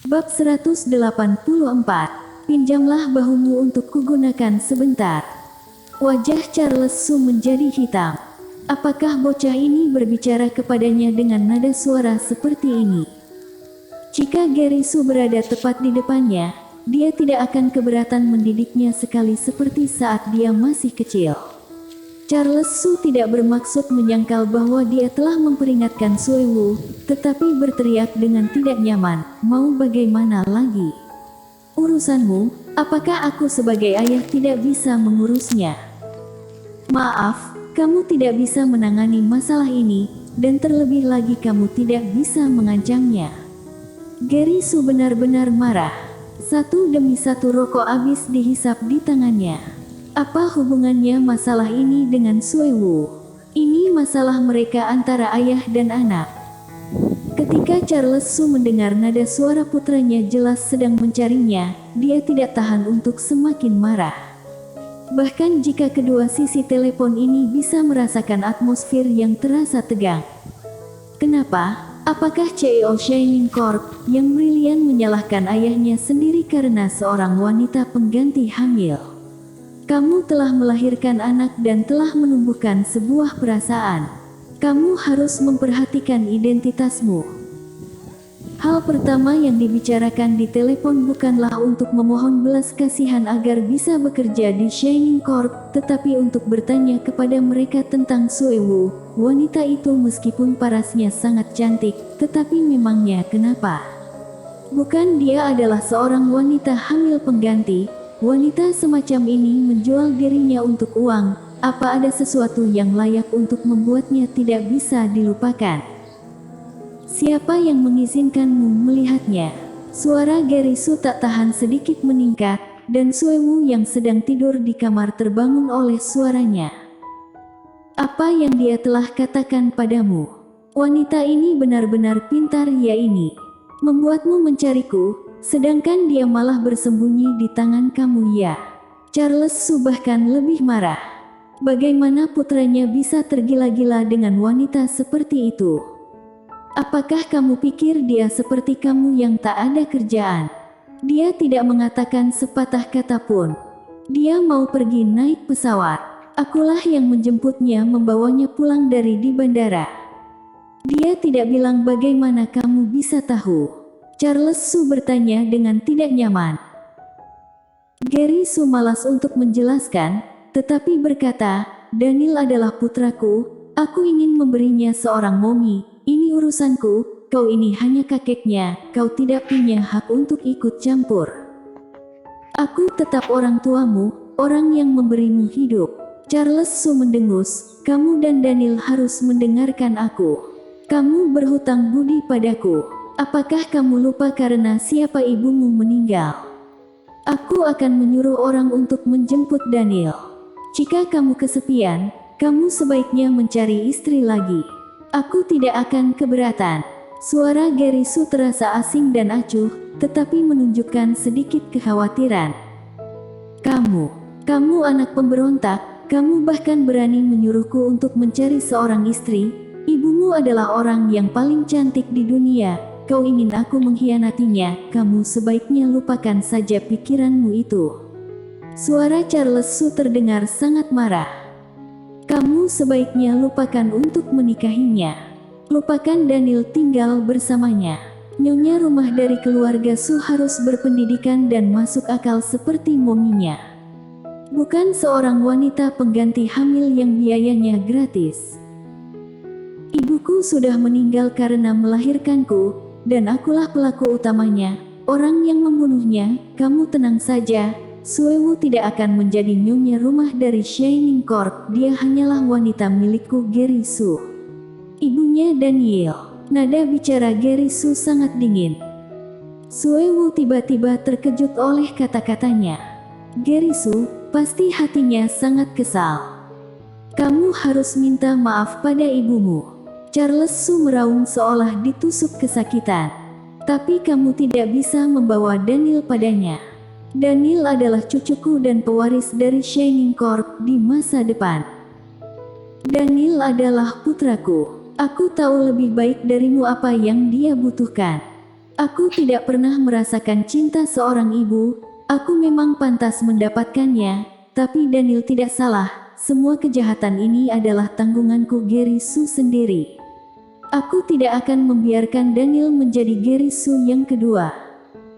Bab 184. Pinjamlah bahumu untuk kugunakan sebentar. Wajah Charles Su menjadi hitam. Apakah bocah ini berbicara kepadanya dengan nada suara seperti ini? Jika Gary Su berada tepat di depannya, dia tidak akan keberatan mendidiknya sekali seperti saat dia masih kecil. Charles Su tidak bermaksud menyangkal bahwa dia telah memperingatkan Sue Wu, tetapi berteriak dengan tidak nyaman, mau bagaimana lagi? Urusanmu, apakah aku sebagai ayah tidak bisa mengurusnya? Maaf, kamu tidak bisa menangani masalah ini, dan terlebih lagi kamu tidak bisa mengancamnya. Gary Su benar-benar marah. Satu demi satu rokok habis dihisap di tangannya. Apa hubungannya masalah ini dengan Sue Wu? Ini masalah mereka antara ayah dan anak. Ketika Charles Su mendengar nada suara putranya jelas sedang mencarinya, dia tidak tahan untuk semakin marah. Bahkan jika kedua sisi telepon ini bisa merasakan atmosfer yang terasa tegang. Kenapa? Apakah CEO Shining Corp yang brilian menyalahkan ayahnya sendiri karena seorang wanita pengganti hamil? Kamu telah melahirkan anak dan telah menumbuhkan sebuah perasaan. Kamu harus memperhatikan identitasmu. Hal pertama yang dibicarakan di telepon bukanlah untuk memohon belas kasihan agar bisa bekerja di Shining Corp, tetapi untuk bertanya kepada mereka tentang Sue Wu. Wanita itu meskipun parasnya sangat cantik, tetapi memangnya kenapa? Bukan dia adalah seorang wanita hamil pengganti. Wanita semacam ini menjual dirinya untuk uang. Apa ada sesuatu yang layak untuk membuatnya tidak bisa dilupakan? Siapa yang mengizinkanmu melihatnya? Suara Gary Su tak tahan sedikit meningkat, dan Sue Wu yang sedang tidur di kamar terbangun oleh suaranya. Apa yang dia telah katakan padamu? Wanita ini benar-benar pintar ya ini. Membuatmu mencariku. Sedangkan dia malah bersembunyi di tangan kamu ya. Charles Su bahkan lebih marah. Bagaimana putranya bisa tergila-gila dengan wanita seperti itu? Apakah kamu pikir dia seperti kamu yang tak ada kerjaan? Dia tidak mengatakan sepatah kata pun. Dia mau pergi naik pesawat. Akulah yang menjemputnya membawanya pulang dari di bandara. Dia tidak bilang bagaimana kamu bisa tahu. Charles Su bertanya dengan tidak nyaman. Gary Su malas untuk menjelaskan, tetapi berkata, Daniel adalah putraku, aku ingin memberinya seorang momi, ini urusanku, kau ini hanya kakeknya, kau tidak punya hak untuk ikut campur. Aku tetap orang tuamu, orang yang memberimu hidup. Charles Su mendengus, kamu dan Daniel harus mendengarkan aku. Kamu berhutang budi padaku. Apakah kamu lupa karena siapa ibumu meninggal? Aku akan menyuruh orang untuk menjemput Daniel. Jika kamu kesepian, kamu sebaiknya mencari istri lagi. Aku tidak akan keberatan. Suara Gary Su terasa asing dan acuh, tetapi menunjukkan sedikit kekhawatiran. Kamu anak pemberontak, kamu bahkan berani menyuruhku untuk mencari seorang istri. Ibumu adalah orang yang paling cantik di dunia. Kau ingin aku mengkhianatinya, kamu sebaiknya lupakan saja pikiranmu itu. Suara Charles Su terdengar sangat marah. Kamu sebaiknya lupakan untuk menikahinya. Lupakan Daniel tinggal bersamanya. Nyonya rumah dari keluarga Su harus berpendidikan dan masuk akal seperti mominya. Bukan seorang wanita pengganti hamil yang biayanya gratis. Ibuku sudah meninggal karena melahirkanku, dan akulah pelaku utamanya, orang yang membunuhnya. Kamu tenang saja, Sue Wu tidak akan menjadi nyonya rumah dari Shining Corp, dia hanyalah wanita milikku Gary Su. Ibunya Daniel. Nada bicara Gary Su sangat dingin. Sue Wu tiba-tiba terkejut oleh kata-katanya. Gary Su, pasti hatinya sangat kesal. Kamu harus minta maaf pada ibumu. Charles Su meraung seolah ditusuk kesakitan. Tapi kamu tidak bisa membawa Daniel padanya. Daniel adalah cucuku dan pewaris dari Shining Corp di masa depan. Daniel adalah putraku. Aku tahu lebih baik darimu apa yang dia butuhkan. Aku tidak pernah merasakan cinta seorang ibu, aku memang pantas mendapatkannya, tapi Daniel tidak salah, semua kejahatan ini adalah tanggunganku Geri Su sendiri. Aku tidak akan membiarkan Daniel menjadi Geri Su yang kedua.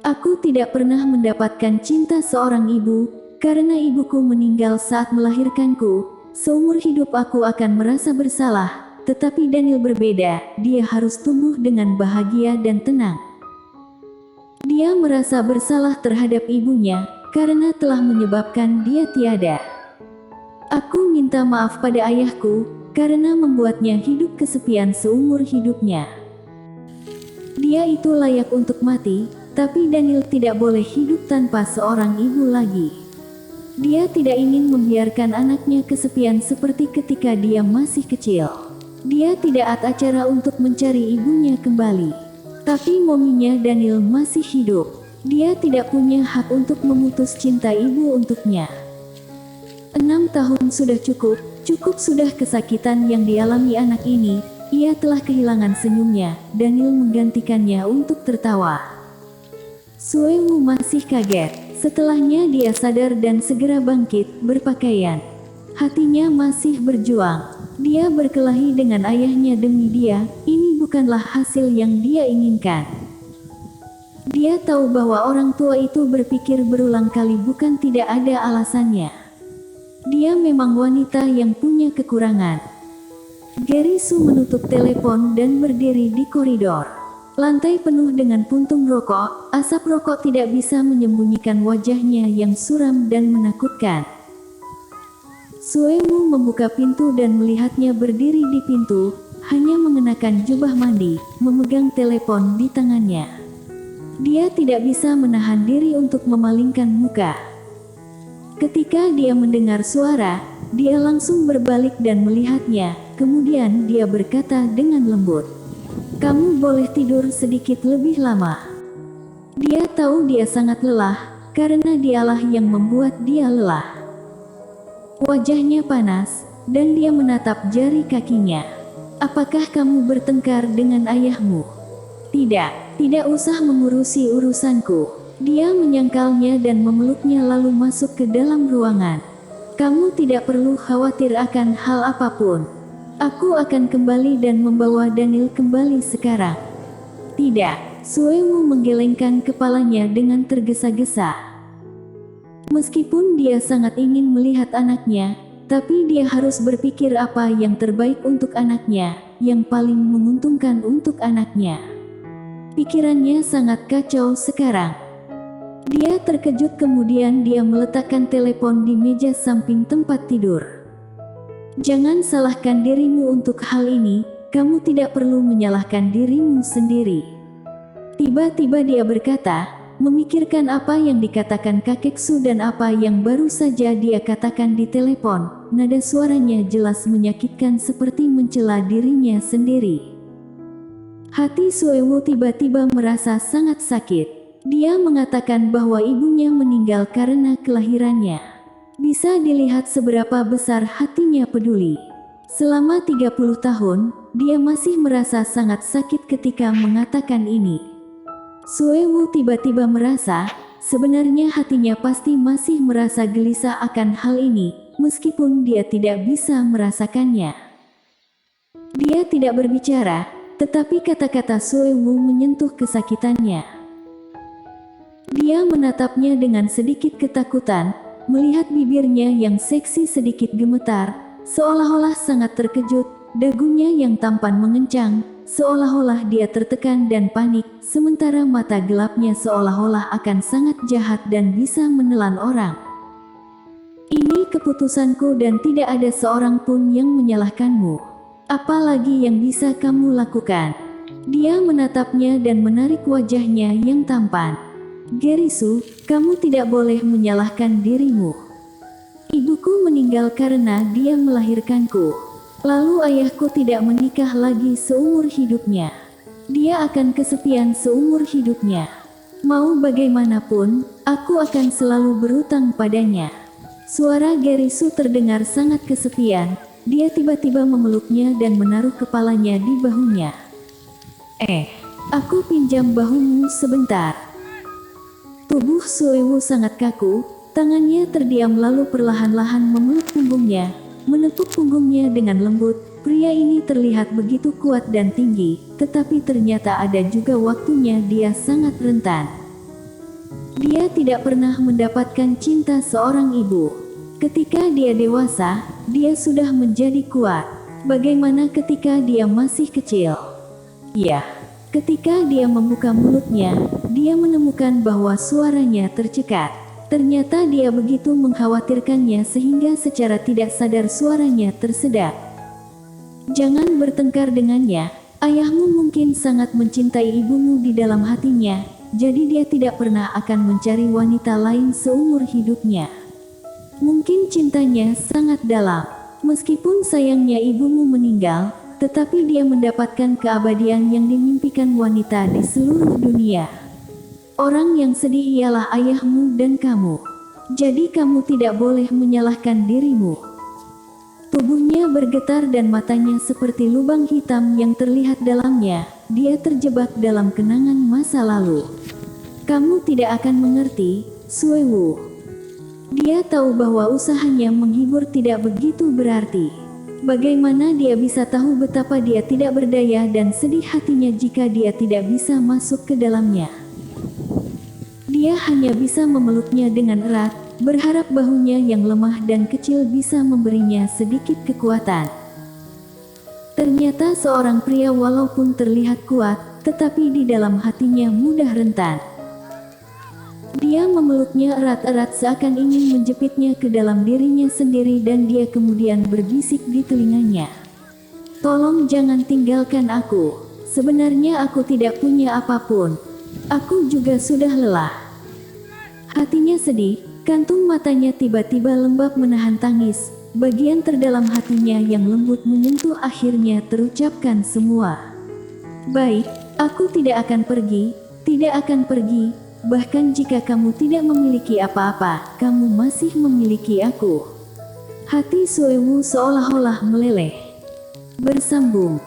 Aku tidak pernah mendapatkan cinta seorang ibu, karena ibuku meninggal saat melahirkanku. Seumur hidup aku akan merasa bersalah, tetapi Daniel berbeda, dia harus tumbuh dengan bahagia dan tenang. Dia merasa bersalah terhadap ibunya, karena telah menyebabkan dia tiada. Aku minta maaf pada ayahku, karena membuatnya hidup kesepian seumur hidupnya. Dia itu layak untuk mati, tapi Daniel tidak boleh hidup tanpa seorang ibu lagi. Dia tidak ingin membiarkan anaknya kesepian seperti ketika dia masih kecil. Dia tidak ada acara untuk mencari ibunya kembali. Tapi mominya Daniel masih hidup. Dia tidak punya hak untuk memutus cinta ibu untuknya. 6 tahun sudah cukup sudah kesakitan yang dialami anak ini. Ia telah kehilangan senyumnya, Daniel menggantikannya untuk tertawa. Suewu masih kaget. Setelahnya dia sadar dan segera bangkit, berpakaian. Hatinya masih berjuang. Dia berkelahi dengan ayahnya demi dia, ini bukanlah hasil yang dia inginkan. Dia tahu bahwa orang tua itu berpikir berulang kali bukan tidak ada alasannya. Dia memang wanita yang punya kekurangan. Geri Su menutup telepon dan berdiri di koridor. Lantai penuh dengan puntung rokok, asap rokok tidak bisa menyembunyikan wajahnya yang suram dan menakutkan. Suewu membuka pintu dan melihatnya berdiri di pintu, hanya mengenakan jubah mandi, memegang telepon di tangannya. Dia tidak bisa menahan diri untuk memalingkan muka. Ketika dia mendengar suara, dia langsung berbalik dan melihatnya, kemudian dia berkata dengan lembut, "Kamu boleh tidur sedikit lebih lama." Dia tahu dia sangat lelah, karena dialah yang membuat dia lelah. Wajahnya panas, dan dia menatap jari kakinya. "Apakah kamu bertengkar dengan ayahmu?" Tidak usah mengurusi urusanku." Dia menyangkalnya dan memeluknya lalu masuk ke dalam ruangan. "Kamu tidak perlu khawatir akan hal apapun. Aku akan kembali dan membawa Daniel kembali sekarang." "Tidak." Suewu menggelengkan kepalanya dengan tergesa-gesa. Meskipun dia sangat ingin melihat anaknya, tapi dia harus berpikir apa yang terbaik untuk anaknya, yang paling menguntungkan untuk anaknya. Pikirannya sangat kacau sekarang. Dia terkejut kemudian dia meletakkan telepon di meja samping tempat tidur. "Jangan salahkan dirimu untuk hal ini, kamu tidak perlu menyalahkan dirimu sendiri." Tiba-tiba dia berkata, memikirkan apa yang dikatakan kakek Su dan apa yang baru saja dia katakan di telepon. Nada suaranya jelas menyakitkan seperti mencela dirinya sendiri. Hati Suewu tiba-tiba merasa sangat sakit. Dia mengatakan bahwa ibunya meninggal karena kelahirannya. Bisa dilihat seberapa besar hatinya peduli. Selama 30 tahun, dia masih merasa sangat sakit ketika mengatakan ini. Suewu tiba-tiba merasa, sebenarnya hatinya pasti masih merasa gelisah akan hal ini, meskipun dia tidak bisa merasakannya. Dia tidak berbicara, tetapi kata-kata Suewu menyentuh kesakitannya. Dia menatapnya dengan sedikit ketakutan, melihat bibirnya yang seksi sedikit gemetar, seolah-olah sangat terkejut, dagunya yang tampan mengencang, seolah-olah dia tertekan dan panik, sementara mata gelapnya seolah-olah akan sangat jahat dan bisa menelan orang. "Ini keputusanku dan tidak ada seorang pun yang menyalahkanmu. Apalagi yang bisa kamu lakukan?" Dia menatapnya dan menarik wajahnya yang tampan. "Geri Su, kamu tidak boleh menyalahkan dirimu. Ibuku meninggal karena dia melahirkanku. Lalu ayahku tidak menikah lagi seumur hidupnya. Dia akan kesepian seumur hidupnya. Mau bagaimanapun, aku akan selalu berutang padanya." Suara Geri Su terdengar sangat kesepian. Dia tiba-tiba memeluknya dan menaruh kepalanya di bahunya. Aku pinjam bahumu sebentar. Tubuh Suewu sangat kaku, tangannya terdiam lalu perlahan-lahan memeluk punggungnya, menepuk punggungnya dengan lembut. Pria ini terlihat begitu kuat dan tinggi, tetapi ternyata ada juga waktunya dia sangat rentan. Dia tidak pernah mendapatkan cinta seorang ibu. Ketika dia dewasa, dia sudah menjadi kuat. Bagaimana ketika dia masih kecil? Ya, ketika dia membuka mulutnya, dia menemukan bahwa suaranya tercekat. Ternyata dia begitu mengkhawatirkannya sehingga secara tidak sadar suaranya tersedak. Jangan bertengkar dengannya, ayahmu mungkin sangat mencintai ibumu di dalam hatinya, jadi dia tidak pernah akan mencari wanita lain seumur hidupnya. Mungkin cintanya sangat dalam, meskipun sayangnya ibumu meninggal, tetapi dia mendapatkan keabadian yang dimimpikan wanita di seluruh dunia. Orang yang sedih ialah ayahmu dan kamu, jadi kamu tidak boleh menyalahkan dirimu. Tubuhnya bergetar dan matanya seperti lubang hitam yang terlihat dalamnya. Dia terjebak dalam kenangan masa lalu. Kamu tidak akan mengerti, Suewu. Dia tahu bahwa usahanya menghibur tidak begitu berarti. Bagaimana dia bisa tahu betapa dia tidak berdaya dan sedih hatinya jika dia tidak bisa masuk ke dalamnya. Dia hanya bisa memeluknya dengan erat, berharap bahunya yang lemah dan kecil bisa memberinya sedikit kekuatan. Ternyata seorang pria walaupun terlihat kuat, tetapi di dalam hatinya mudah rentan. Dia memeluknya erat-erat seakan ingin menjepitnya ke dalam dirinya sendiri dan dia kemudian berbisik di telinganya. Tolong jangan tinggalkan aku. Sebenarnya aku tidak punya apapun. Aku juga sudah lelah. Hatinya sedih. Kantung matanya tiba-tiba lembab menahan tangis, bagian terdalam hatinya yang lembut menyentuh akhirnya terucapkan semua. Baik, aku tidak akan pergi, bahkan jika kamu tidak memiliki apa-apa, kamu masih memiliki aku. Hati Suewu seolah-olah meleleh. Bersambung.